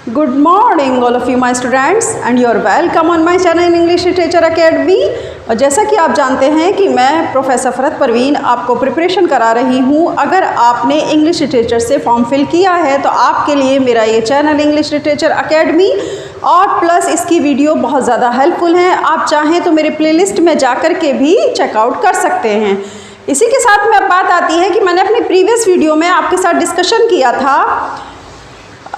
Good morning all of you my students and you are welcome on my channel English Literature Academy। और जैसा कि आप जानते हैं कि मैं प्रोफेसर फरहत परवीन आपको प्रिपरेशन करा रही हूँ। अगर आपने इंग्लिश लिटरेचर से फॉर्म फिल किया है तो आपके लिए मेरा ये चैनल इंग्लिश लिटरेचर अकेडमी और प्लस इसकी वीडियो बहुत ज़्यादा हेल्पफुल है। आप चाहें तो मेरे प्लेलिस्ट में जाकर के भी चेकआउट कर सकते हैं। इसी के साथ में अब बात आती है कि मैंने अपनी प्रीवियस वीडियो में आपके साथ डिस्कशन किया था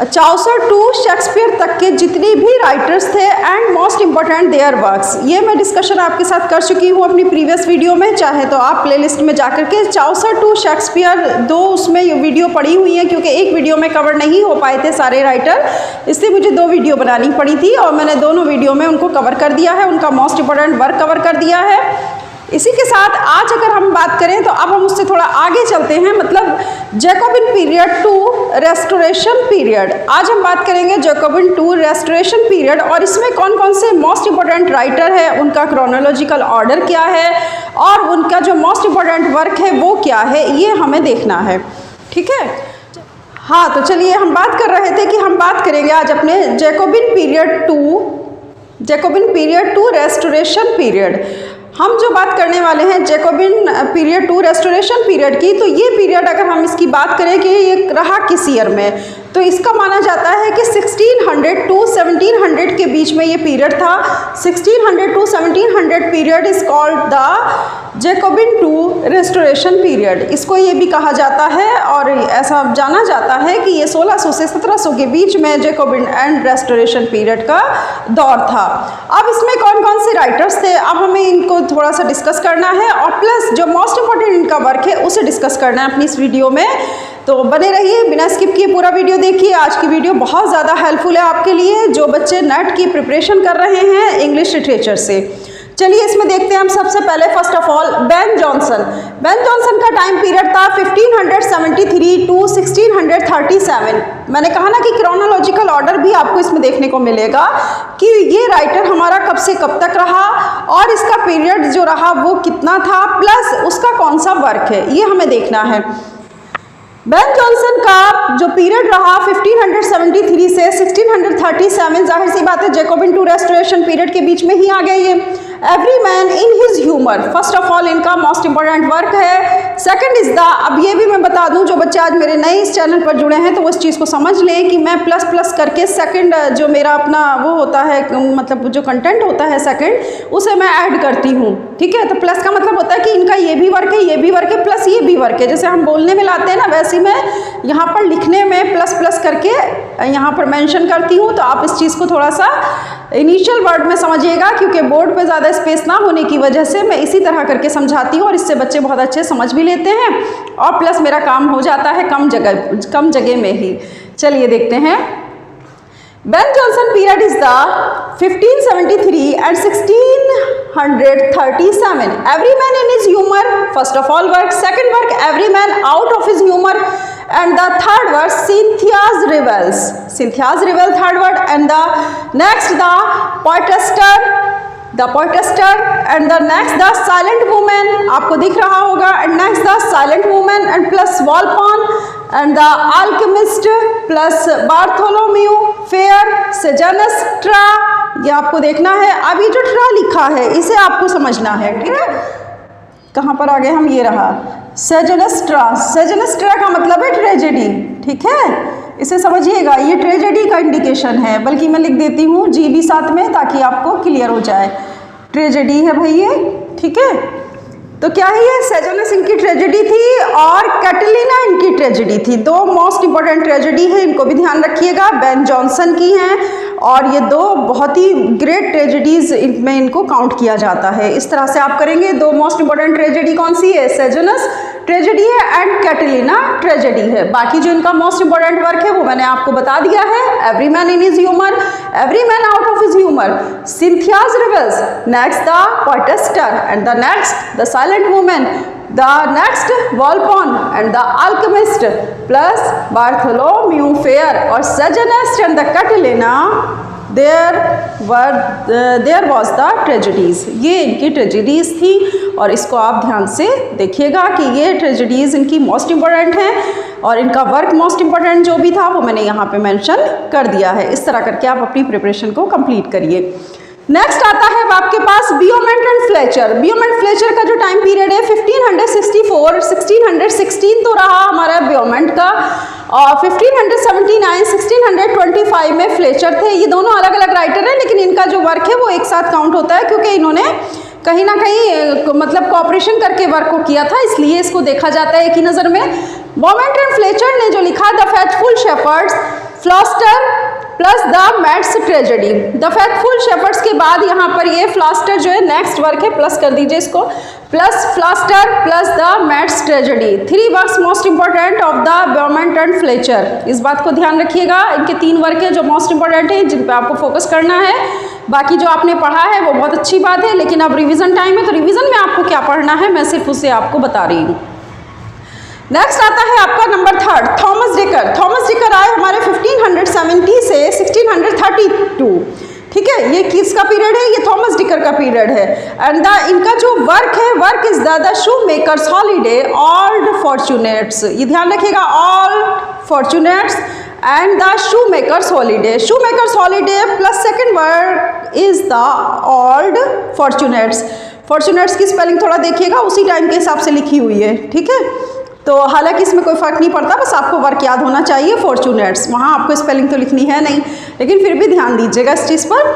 चौसर टू शेक्सपियर तक के जितने भी राइटर्स थे and most important there works, ये मैं डिस्कशन आपके साथ कर चुकी हूँ अपनी प्रीवियस वीडियो में। चाहे तो आप प्लेलिस्ट में जाकर के चौसर टू शेक्सपियर दो उसमें ये वीडियो पड़ी हुई है, क्योंकि एक वीडियो में कवर नहीं हो पाए थे सारे राइटर, इसलिए मुझे दो वीडियो बनानी पड़ी थी और मैंने दोनों वीडियो में उनको कवर कर दिया है, उनका मोस्ट इम्पॉर्टेंट वर्क कवर कर दिया है। इसी के साथ आज अगर हम बात करें तो अब हम उससे थोड़ा आगे चलते हैं, मतलब Jacobean period to Restoration period. आज हम बात करेंगे जैकोबिन टू रेस्टोरेशन पीरियड और इसमें कौन कौन से मोस्ट इम्पॉर्टेंट राइटर है, उनका क्रोनोलॉजिकल ऑर्डर क्या है और उनका जो मोस्ट इम्पॉर्टेंट वर्क है वो क्या है, ये हमें देखना है। ठीक है, हाँ तो चलिए हम बात कर रहे थे कि हम बात करेंगे आज अपने Jacobean period to Restoration period. हम जो बात करने वाले हैं Jacobean period to Restoration period की, तो ये पीरियड अगर हम इसकी बात करें कि ये रहा किस ईयर में, तो इसका माना जाता है कि 1600 टू 1700 के बीच में ये पीरियड था। 1600 to 1700 period is called the Jacobean to Restoration period. इसको ये भी कहा जाता है और ऐसा जाना जाता है कि ये 1600 से 1700 के बीच में जैकोबिन एंड रेस्टोरेशन पीरियड का दौर था। अब इसमें कौन कौन से राइटर्स थे, अब हमें इनको थोड़ा सा डिस्कस करना है और प्लस जो मोस्ट इम्पॉर्टेंट इनका वर्क है उसे डिस्कस करना है अपनी इस वीडियो में। तो बने रहिए, बिना स्किप किए पूरा वीडियो देखिए। आज की वीडियो बहुत ज़्यादा हेल्पफुल है आपके लिए जो बच्चे नेट की प्रिपरेशन कर रहे हैं इंग्लिश लिटरेचर से। चलिए इसमें देखते हैं हम सबसे पहले first of all Ben Jonson. Ben Jonson का टाइम पीरियड था 1573 टू 1637। मैंने कहा ना कि क्रोनोलॉजिकल ऑर्डर भी आपको इसमें देखने को मिलेगा कि ये राइटर हमारा कब से कब तक रहा और इसका पीरियड जो रहा वो कितना था, प्लस उसका कौन सा वर्क है, ये हमें देखना है। बेन जॉनसन का जो पीरियड रहा 1573 से 1637, जाहिर सी बात है जैकोबिन टू रेस्टोरेशन पीरियड के बीच में ही आ गए ये। Every man in his humour first of all इनका मोस्ट इंपॉर्टेंट वर्क है। सेकंड इज द, अब ये भी मैं बता दूं जो बच्चे आज मेरे नए इस चैनल पर जुड़े हैं तो वो इस चीज़ को समझ लें कि मैं प्लस प्लस करके सेकंड जो मेरा अपना वो होता है, मतलब जो कंटेंट होता है सेकंड, उसे मैं ऐड करती हूँ। ठीक है, तो प्लस का मतलब होता है कि इनका ये भी वर्क है, ये भी वर्क है, प्लस ये भी वर्क है। जैसे हम बोलने में लाते हैं ना, वैसे मैं यहाँ पर लिखने में प्लस प्लस करके यहाँ पर मेंशन करती हूँ। तो आप इस चीज़ को थोड़ा सा इनिशियल वर्ड में समझिएगा, क्योंकि बोर्ड पे ज़्यादा स्पेस ना होने की वजह से मैं इसी तरह करके समझाती हूँ और इससे बच्चे बहुत अच्छे समझ भी लेते हैं और प्लस मेरा काम हो जाता है कम जगह में ही। चलिए देखते हैं। Ben Jonson period is the 1573 and 1637। Every man in his humour first of all work, second work every man out of his humour and the third word Cynthia's Revels third word, and the next the poetaster and the next the silent woman, आपको दिख रहा होगा, and next the silent woman and plus Walpole and the alchemist plus Bartholomew Fair Sejanus Tra, ये आपको देखना है। अब ये जो ट्रा लिखा है इसे आपको समझना है। ठीक है, कहाँ पर आ गए हम, ये रहा सेजनस ट्रा का मतलब है ट्रेजेडी। ठीक है, इसे समझिएगा, ये ट्रेजेडी का इंडिकेशन है, बल्कि मैं लिख देती हूँ जी भी साथ में ताकि आपको क्लियर हो जाए। ट्रेजेडी है भाई ये। ठीक है, तो क्या है ये, सेजनस इनकी ट्रेजेडी थी और कैटलीना इनकी ट्रेजेडी थी। दो मोस्ट इंपॉर्टेंट ट्रेजेडी है, इनको भी ध्यान रखिएगा, बेन जॉनसन की हैं और ये दो बहुत ही ग्रेट ट्रेजेडीज में इनको काउंट किया जाता है। इस तरह से आप करेंगे। दो मोस्ट इंपॉर्टेंट ट्रेजेडी कौन सी है, सेजनस ट्रेजेडी है एंड कैटलीना ट्रेजेडी है। बाकी जो इनका मोस्ट इंपॉर्टेंट वर्क है वो मैंने आपको बता दिया है। Every man in his humour, every man out of his humour, Cynthia's revels, next the poetaster and the next the silent women, the next Walpole and the alchemist plus Bartholomew Fair और Sejanus and the Catilina, there was the tragedies। ये इनकी tragedies थी और इसको आप ध्यान से देखिएगा कि ये ट्रेजेडीज़ इनकी मोस्ट इम्पॉर्टेंट हैं। और इनका वर्क मोस्ट इंपॉर्टेंट जो भी था वो मैंने यहाँ पे मेंशन कर दिया है। इस तरह करके आप अपनी प्रिपरेशन को कंप्लीट करिए। नेक्स्ट आता है आपके पास बियोमेंट एंड फ्लेचर। बियोमेंट फ्लेचर का जो टाइम पीरियड है 1564 1616 तो रहा हमारा बियोमेंट का, और 1579 1625 में फ्लेचर थे। ये दोनों अलग अलग राइटर हैं, लेकिन इनका जो वर्क है वो एक साथ काउंट होता है, क्योंकि इन्होंने कहीं ना कहीं मतलब कोऑपरेशन करके वर्क को किया था, इसलिए इसको देखा जाता है एक ही नज़र में। बियोमेंट एंड फ्लेचर ने जो लिखा the faithful shepherds, Philaster plus the maid's tragedy. The faithful shepherds के बाद यहाँ पर ये फ्लॉस्टर जो है नेक्स्ट वर्क है, प्लस कर दीजिए इसको, plus Philaster plus the maid's tragedy. 3 works most important of the Beaumont and Fletcher. इस बात को ध्यान रखिएगा, इनके 3 वर्क है जो मोस्ट इंपॉर्टेंट है, जिन पे आपको फोकस करना है। बाकी जो आपने पढ़ा है वो बहुत अच्छी बात है, लेकिन अब रिवीजन टाइम है, तो रिवीजन में आपको क्या पढ़ना है मैं सिर्फ उसे आपको बता रही हूँ। नेक्स्ट आता है आपका नंबर 3, थॉमस डिकर। थॉमस डिकर आए हमारे 1570 से 1632। ठीक है, ये किसका पीरियड है? ये थॉमस डिकर का पीरियड है। एंड इनका जो वर्क है, work is the shoemaker's holiday, old फॉर्चुनेट्स। ये ध्यान रखिएगा, all फॉर्चुनेट्स and the shoemaker's holiday. Shoe makers holiday plus second word is the old फॉर्चुनेट्स। फॉर्चुनेट्स की स्पेलिंग थोड़ा देखिएगा, उसी टाइम के हिसाब से लिखी हुई है। ठीक है, तो हालांकि इसमें कोई फ़र्क नहीं पड़ता, बस आपको वर्क याद होना चाहिए फॉर्चुनेट्स, वहाँ आपको स्पेलिंग तो लिखनी है नहीं, लेकिन फिर भी ध्यान दीजिएगा इस चीज़ पर।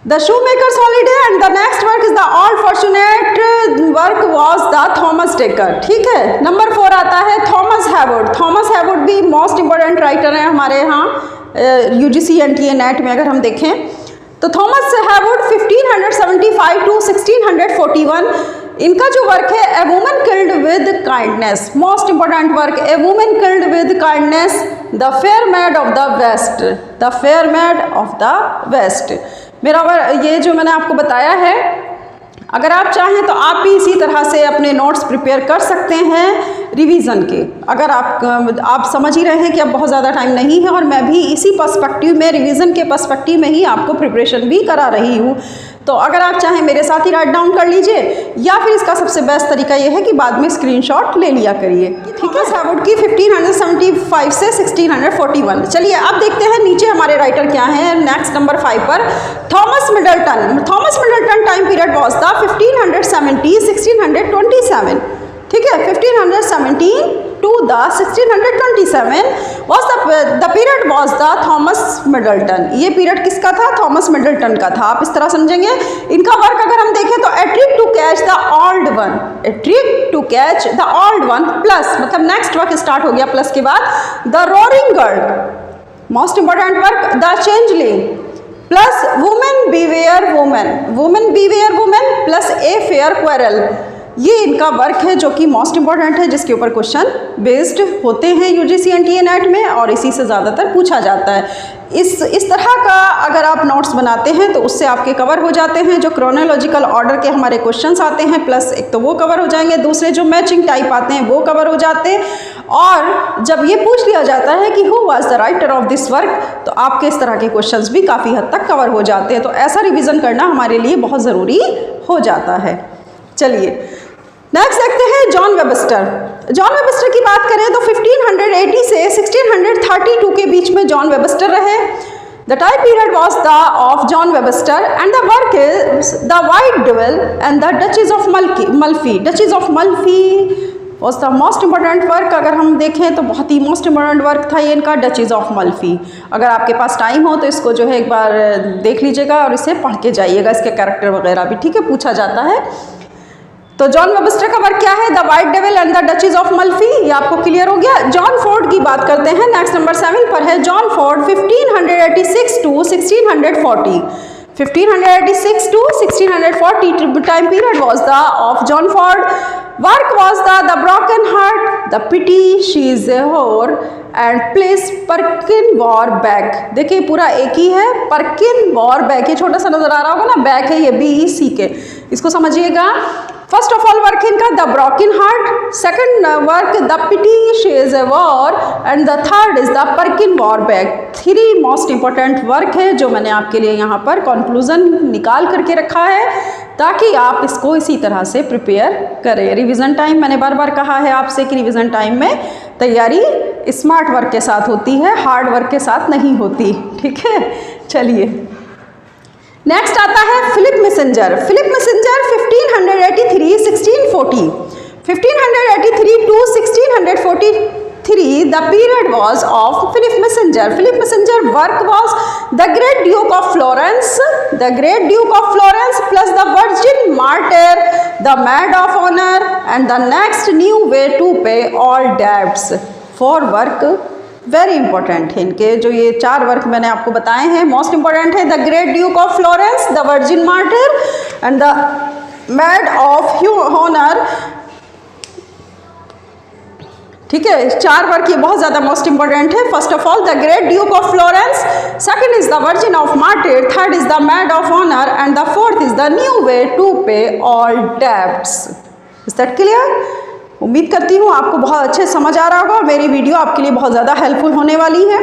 The shoemaker's holiday and the next work is the all fortunate work was the Thomas Dekker. ठीक है, नंबर 4 आता है थॉमस हैवुड। थॉमस हैवुड भी मोस्ट इंपॉर्टेंट राइटर हैं हमारे यहाँ UGC NTA नेट में अगर हम देखें तो। थॉमस हैवुड 1575 टू 1641, इनका जो वर्क है a woman killed with kindness, most important work, a woman killed with kindness, the fair maid of the west, the fair maid of the west. मेरा ये जो मैंने आपको बताया है, अगर आप चाहें तो आप भी इसी तरह से अपने नोट्स प्रिपेयर कर सकते हैं रिवीजन के। अगर आप समझ ही रहे हैं कि अब बहुत ज़्यादा टाइम नहीं है, और मैं भी इसी पर्सपेक्टिव में, रिवीजन के पर्सपेक्टिव में ही आपको प्रिपरेशन भी करा रही हूँ, तो अगर आप चाहें मेरे साथ ही राइट डाउन कर लीजिए, या फिर इसका सबसे बेस्ट तरीका ये है कि बाद में स्क्रीनशॉट ले लिया करिए। ठीक है, हैवुड की 1575 से 1641। चलिए अब देखते हैं नीचे हमारे राइटर क्या हैं। नेक्स्ट नंबर 5 पर Thomas Middleton. Thomas Middleton time period was the 1570 1627। ठीक है, 1517 to the 1627 was the period was the Thomas Middleton. ये पीरियड किसका था? थॉमस मिडलटन का था। आप इस तरह समझेंगे। इनका वर्क अगर हम देखें तो a trick to catch the old one, a trick to catch the old one, plus मतलब नेक्स्ट वर्क स्टार्ट हो गया प्लस के बाद, the roaring girl, most important work, the changeling, plus women beware women, women beware women, plus a fair quarrel. ये इनका work है जो कि मोस्ट इंपॉर्टेंट है, जिसके ऊपर क्वेश्चन बेस्ड होते हैं UGC NTA नेट में, और इसी से ज़्यादातर पूछा जाता है। इस तरह का अगर आप नोट्स बनाते हैं तो उससे आपके कवर हो जाते हैं जो क्रोनोलॉजिकल ऑर्डर के हमारे क्वेश्चंस आते हैं, प्लस एक तो वो कवर हो जाएंगे, दूसरे जो मैचिंग टाइप आते हैं वो कवर हो जाते हैं। और जब ये पूछ लिया जाता है कि who was the writer of this work, तो आपके इस तरह के क्वेश्चंस भी काफ़ी हद तक कवर हो जाते हैं। तो ऐसा रिविज़न करना हमारे लिए बहुत ज़रूरी हो जाता है। चलिए नेक्स्ट देखते हैं जॉन वेबस्टर। जॉन वेबस्टर की बात करें तो 1580 से 1632 के बीच में जॉन वेबस्टर रहे। The time period was the of John Webster and the work is the white devil and the duchess of Malfi. Duchess of Malfi was the most important work. अगर हम देखें तो बहुत ही मोस्ट इंपॉर्टेंट वर्क था ये इनका, duchess of मल्फी। अगर आपके पास टाइम हो तो इसको जो है एक बार देख लीजिएगा और इसे पढ़ के जाइएगा, इसके कैरेक्टर वगैरह भी ठीक है पूछा जाता है। तो जॉन वेबस्टर का वर्क क्या है? The white devil and the duchess of Malfi, ये आपको क्लियर हो गया। जॉन फोर्ड की बात करते हैं, नेक्स्ट नंबर 7 पर है John Ford 1586 to 1640। 1586 to 1640 time period was the of John Ford. Work was the broken heart, the pity she is a whore and place Perkin war back। देखिए पूरा एक ही है, Perkin war back, ये छोटा सा नजर आ रहा होगा ना, बैक है ये BEC के, इसको समझिएगा। फर्स्ट ऑफ ऑल वर्क इनका the broken heart, second work the pity she is a war and the third is the Perkin Warbeck. 3 most important work है जो मैंने आपके लिए यहाँ पर कंक्लूजन निकाल करके रखा है। ताकि आप इसको इसी तरह से प्रिपेयर करें। रिवीजन टाइम मैंने बार बार कहा है आपसे कि रिवीजन टाइम में तैयारी स्मार्ट वर्क के साथ होती है, हार्ड वर्क के साथ नहीं होती। ठीक है, चलिए नेक्स्ट आता है Philip Massinger. Philip Massinger 1583 1640, 1583 to 1643 the period was of Philip Messenger. Philip Messenger work was the Great Duke of Florence, the Great Duke of Florence plus the Virgin Martyr, the Maid of Honor and the next new way to pay all debts for work very important है। इनके जो ये 4 work मैंने आपको बताए हैं most important है, the great duke of Florence, the virgin martyr and the maid of honour. ठीक है, 4 वर्क ये बहुत ज़्यादा मोस्ट इंपॉर्टेंट है। First of all the great duke of Florence, second is the virgin of martyr, third is the maid of honour and the fourth is the new way to pay all debts. Is that clear? उम्मीद करती हूँ आपको बहुत अच्छे समझ आ रहा होगा, मेरी वीडियो आपके लिए बहुत ज़्यादा हेल्पफुल होने वाली है।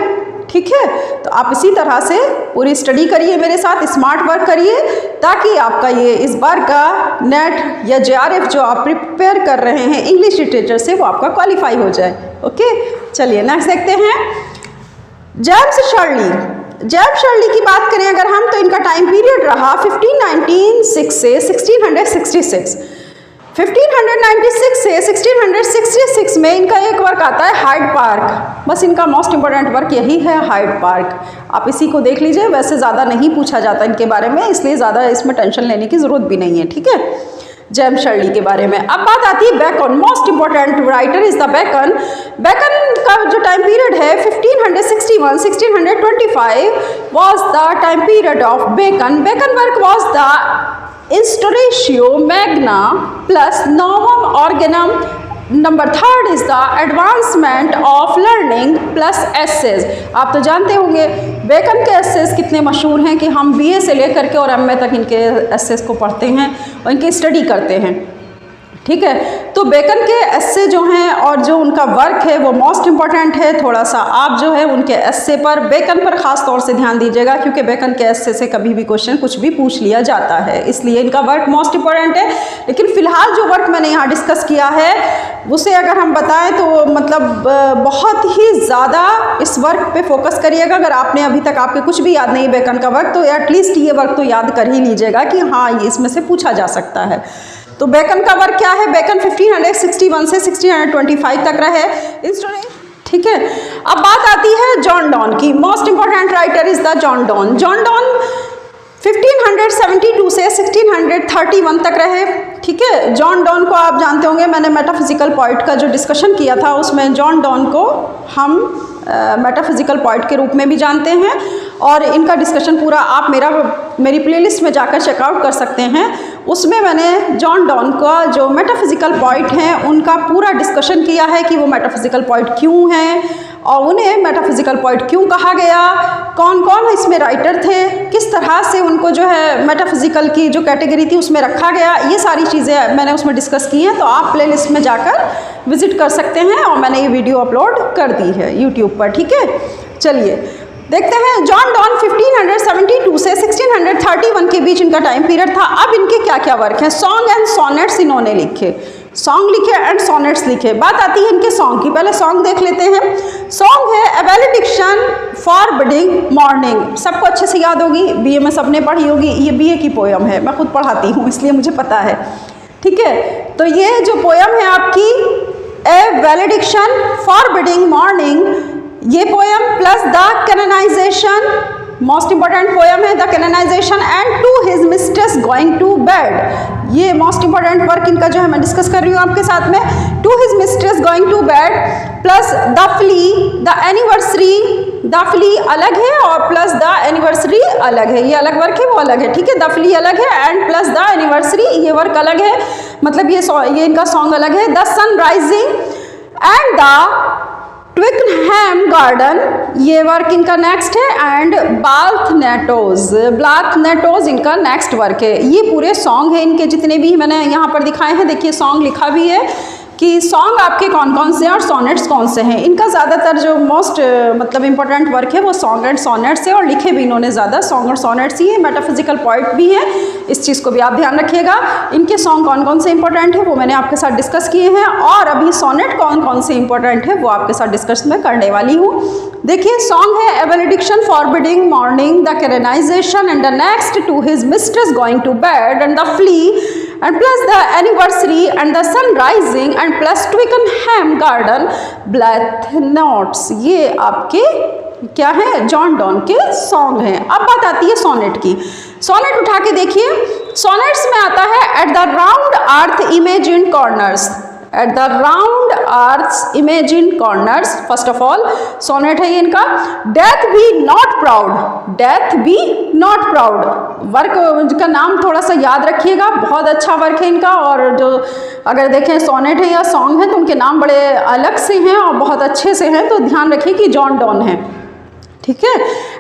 ठीक है, तो आप इसी तरह से पूरी स्टडी करिए मेरे साथ, स्मार्ट वर्क करिए, ताकि आपका ये इस बार का नेट या JRF जो आप प्रिपेयर कर रहे हैं इंग्लिश लिटरेचर से, वो आपका क्वालिफाई हो जाए। ओके, चलिए नेक्स्ट देखते हैं। James Shirley. जेम्स शर्ली की बात करें अगर हम, तो इनका टाइम पीरियड रहा 1596 से 1666। 1596 से 1666 में इनका एक वर्क आता है हाइड पार्क। बस इनका मोस्ट इंपॉर्टेंट वर्क यही है, हाइड पार्क। आप इसी को देख लीजिए, वैसे ज़्यादा नहीं पूछा जाता इनके बारे में, इसलिए ज़्यादा इसमें टेंशन लेने की ज़रूरत भी नहीं है। ठीक है, जेम्स शर्ली के बारे में। अब बात आती है Bacon. Most important writer is the Bacon. Bacon का जो टाइम पीरियड है 1561 1625 was the time period of Bacon. Bacon work was the Instauratio magna plus novum organum. Number 3rd is the advancement of learning plus essays. आप तो जानते होंगे bacon के assess कितने मशहूर हैं कि हम BA से लेकर के और MA तक इनके एसेस को पढ़ते हैं और इनकी स्टडी करते हैं। ठीक है, तो बेकन के एस्से जो हैं और जो उनका वर्क है वो मोस्ट इम्पॉर्टेंट है। थोड़ा सा आप जो है उनके एस्से पर, बेकन पर ख़ास तौर से ध्यान दीजिएगा, क्योंकि बेकन के एस्से से कभी भी क्वेश्चन कुछ भी पूछ लिया जाता है, इसलिए इनका वर्क मोस्ट इम्पॉर्टेंट है। लेकिन फ़िलहाल जो वर्क मैंने यहाँ डिस्कस किया है उसे अगर हम बताएं तो मतलब बहुत ही ज़्यादा इस वर्क पे फोकस करिएगा। अगर आपने अभी तक आपके कुछ भी याद नहीं बेकन का वर्क, तो एटलीस्ट ये वर्क तो याद कर ही लीजिएगा कि हाँ ये इसमें से पूछा जा सकता है। तो बेकन का वर्क क्या है? बेकन 1561 से 1625 तक रहे। ठीक है, अब बात आती है जॉन डॉन की। Most important writer is the John Donne. John Donne 1572 से 1631 तक रहे। ठीक है, जॉन डॉन को आप जानते होंगे, मैंने मेटाफिजिकल पॉइंट का जो डिस्कशन किया था उसमें जॉन डॉन को हम मेटाफिजिकल पॉइंट के रूप में भी जानते हैं, और इनका डिस्कशन पूरा आप मेरी प्लेलिस्ट में जाकर चेकआउट कर सकते हैं। उसमें मैंने जॉन डॉन का जो मेटाफिजिकल पॉइंट हैं उनका पूरा डिस्कशन किया है कि वो मेटाफिजिकल पॉइंट क्यों हैं और उन्हें मेटाफिजिकल पॉइंट क्यों कहा गया, कौन कौन इसमें राइटर थे, किस तरह से उनको जो है मेटाफिजिकल की जो कैटेगरी थी उसमें रखा गया, ये सारी चीज़ें मैंने उसमें डिस्कस की हैं। तो आप प्लेलिस्ट में जाकर विजिट कर सकते हैं और मैंने ये वीडियो अपलोड कर दी है यूट्यूब पर। ठीक है, चलिए देखते हैं। जॉन डॉन 1572 से 1631 के बीच इनका टाइम पीरियड था। अब इनके क्या क्या वर्क हैं? सॉन्ग एंड सोनेट्स इन्होंने लिखे, सॉन्ग लिखे एंड सोनेट्स लिखे। बात आती है इनके सॉन्ग की, पहले सॉन्ग देख लेते हैं। सॉन्ग है ए वैलिडिक्शन फॉरबिडिंग मॉर्निंग, सबको अच्छे से याद होगी, BA में सबने पढ़ी होगी, ये BA की पोयम है, मैं खुद पढ़ाती हूँ इसलिए मुझे पता है। ठीक है, तो ये जो पोयम है आपकी ए वैलिडिक्शन फॉरबिडिंग मॉर्निंग, ये poem plus the canonization, most important poem है the canonization, and to his mistress going to bed. ये मोस्ट इंपॉर्टेंट वर्क इनका जो है मैं डिस्कस कर रही हूँ आपके साथ में। To his mistress going to bed plus the flea, the anniversary, the flea अलग है और प्लस द एनिवर्सरी अलग है, ये अलग वर्क है वो अलग है। ठीक है, द फ्ली अलग है एंड प्लस द एनिवर्सरी ये वर्क अलग है, मतलब ये इनका सॉन्ग अलग है। The sun rising and the Twickenham garden ये वर्क इनका नेक्स्ट है, एंड बाल्थनेटोज इनका नेक्स्ट वर्क है। ये पूरे सॉन्ग है इनके जितने भी मैंने यहाँ पर दिखाए हैं, देखिए सॉन्ग लिखा भी है, कि सॉन्ग आपके कौन कौन से हैं और सोनेट्स कौन से हैं। इनका ज़्यादातर जो मोस्ट मतलब इम्पोर्टेंट वर्क है वो सॉन्ग एंड सोनेट्स है, और लिखे भी इन्होंने ज़्यादा सॉन्ग और सोनेट्स ही है। मेटाफिजिकल पोइट भी हैं, इस चीज़ को भी आप ध्यान रखिएगा। इनके सॉन्ग कौन कौन से इंपॉर्टेंट है वो मैंने आपके साथ डिस्कस किए हैं, और अभी सोनेट कौन कौन से इंपॉर्टेंट है वो आपके साथ डिस्कस मैं करने वाली हूँ। देखिए, सॉन्ग है a valediction forbidding mourning the canonization and the next to his mistress going to bed and the flea and plus the anniversary and the sun rising and plus Twickenham garden ब्लैथ नोट्स। ये आपके क्या है, जॉन डॉन के song हैं। अब बात आती है सोनेट की। सोनेट उठा के देखिए, सोनेट्स में आता है at the round earth imagine corners, at the round earth imagine corners. First of all sonnet है ये इनका। Death be not proud, death be not proud. Work का नाम थोड़ा सा याद रखिएगा, बहुत अच्छा वर्क है इनका। और जो अगर देखें सोनेट है या सॉन्ग है तो उनके नाम बड़े अलग से हैं और बहुत अच्छे से हैं, तो ध्यान रखिए कि जॉन डॉन है, ठीक है।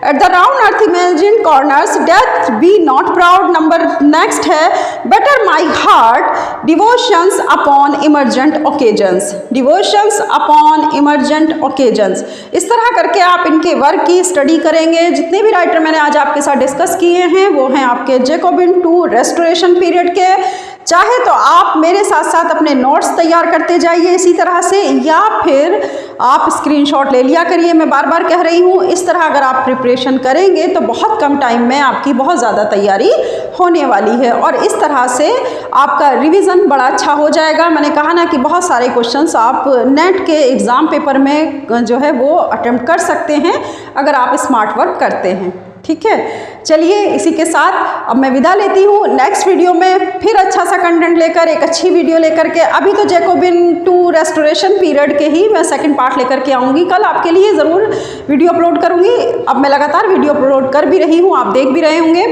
At the round earth imagine corners death be not proud. Number next है better my heart devotions upon emergent occasions, devotions upon emergent occasions. इस तरह करके आप इनके वर्क की स्टडी करेंगे। जितने भी राइटर मैंने आज आपके साथ डिस्कस किए हैं वो हैं आपके जैकोबिन टू रेस्टोरेशन पीरियड के। चाहे तो आप मेरे साथ साथ अपने नोट्स तैयार करते जाइए इसी तरह से, या फिर आप स्क्रीनशॉट ले लिया करिए। मैं बार बार कह रही हूँ, इस तरह अगर आप प्रिपरेशन करेंगे तो बहुत कम टाइम में आपकी बहुत ज़्यादा तैयारी होने वाली है, और इस तरह से आपका रिवीजन बड़ा अच्छा हो जाएगा। मैंने कहा ना कि बहुत सारे क्वेश्चंस आप नेट के एग्ज़ाम पेपर में जो है वो अटेम्प्ट कर सकते हैं अगर आप स्मार्ट वर्क करते हैं, ठीक है। चलिए, इसी के साथ अब मैं विदा लेती हूँ। नेक्स्ट वीडियो में फिर अच्छा सा कंटेंट लेकर, एक अच्छी वीडियो लेकर के, अभी तो जैकोबिन टू रेस्टोरेशन पीरियड के ही मैं सेकंड पार्ट लेकर के आऊँगी। कल आपके लिए ज़रूर वीडियो अपलोड करूँगी। अब मैं लगातार वीडियो अपलोड कर भी रही हूँ, आप देख भी रहे होंगे,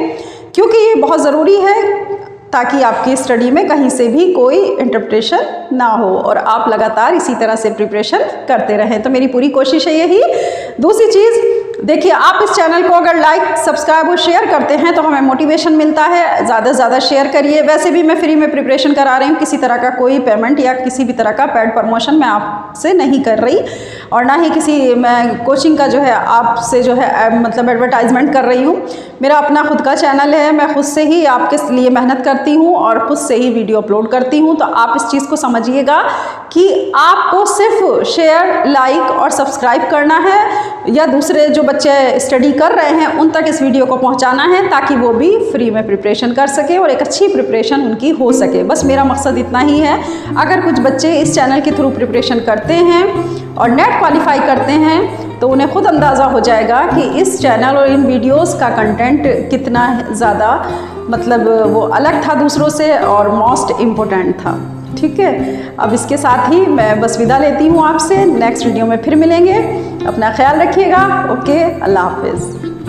क्योंकि ये बहुत ज़रूरी है ताकि आपकी स्टडी में कहीं से भी कोई इंटरप्रिटेशन ना हो और आप लगातार इसी तरह से प्रिपरेशन करते रहें। तो मेरी पूरी कोशिश है यही। दूसरी चीज़ देखिए, आप इस चैनल को अगर लाइक सब्सक्राइब और शेयर करते हैं तो हमें मोटिवेशन मिलता है। ज़्यादा से ज़्यादा शेयर करिए। वैसे भी मैं फ्री में प्रिपरेशन करा रही हूँ, किसी तरह का कोई पेमेंट या किसी भी तरह का पेड प्रमोशन मैं आपसे नहीं कर रही, और ना ही किसी मैं कोचिंग का जो है आपसे जो है मतलब एडवर्टाइजमेंट कर रही हूँ। मेरा अपना खुद का चैनल है, मैं खुद से ही आपके लिए मेहनत करती हूँ और खुद से ही वीडियो अपलोड करती हूँ। तो आप इस चीज़ को समझिएगा कि आपको सिर्फ शेयर, लाइक और सब्सक्राइब करना है, या दूसरे जो बच्चे स्टडी कर रहे हैं उन तक इस वीडियो को पहुंचाना है, ताकि वो भी फ्री में प्रिपरेशन कर सके और एक अच्छी प्रिपरेशन उनकी हो सके। बस मेरा मकसद इतना ही है। अगर कुछ बच्चे इस चैनल के थ्रू प्रिपरेशन करते हैं और नेट क्वालिफाई करते हैं तो उन्हें खुद अंदाज़ा हो जाएगा कि इस चैनल और इन वीडियोस का कंटेंट कितना ज़्यादा मतलब वो अलग था दूसरों से और मोस्ट इम्पोर्टेंट था, ठीक है। अब इसके साथ ही मैं बस विदा लेती हूँ आपसे। नेक्स्ट वीडियो में फिर मिलेंगे। अपना ख्याल रखिएगा। ओके, अल्लाह हाफिज़।